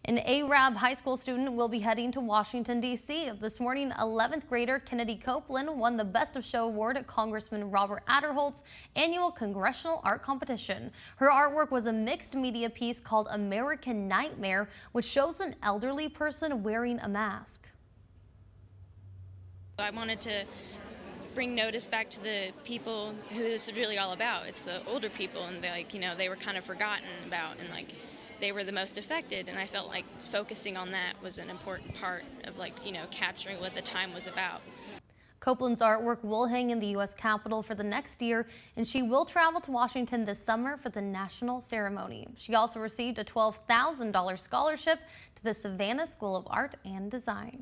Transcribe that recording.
An Arab high school student will be heading to Washington, D.C. This morning, 11th grader Kennedy Copeland won the Best of Show award at Congressman Robert Aderholt's annual congressional art competition. Her artwork was a mixed media piece called American Nightmare, which shows an elderly person wearing a mask. I wanted to bring notice back to the people who this is really all about. It's the older people, and they were kind of forgotten about, and they were the most affected, and I felt like focusing on that was an important part of capturing what the time was about. Copeland's artwork will hang in the U.S. Capitol for the next year, and she will travel to Washington this summer for the national ceremony. She also received a $12,000 scholarship to the Savannah School of Art and Design.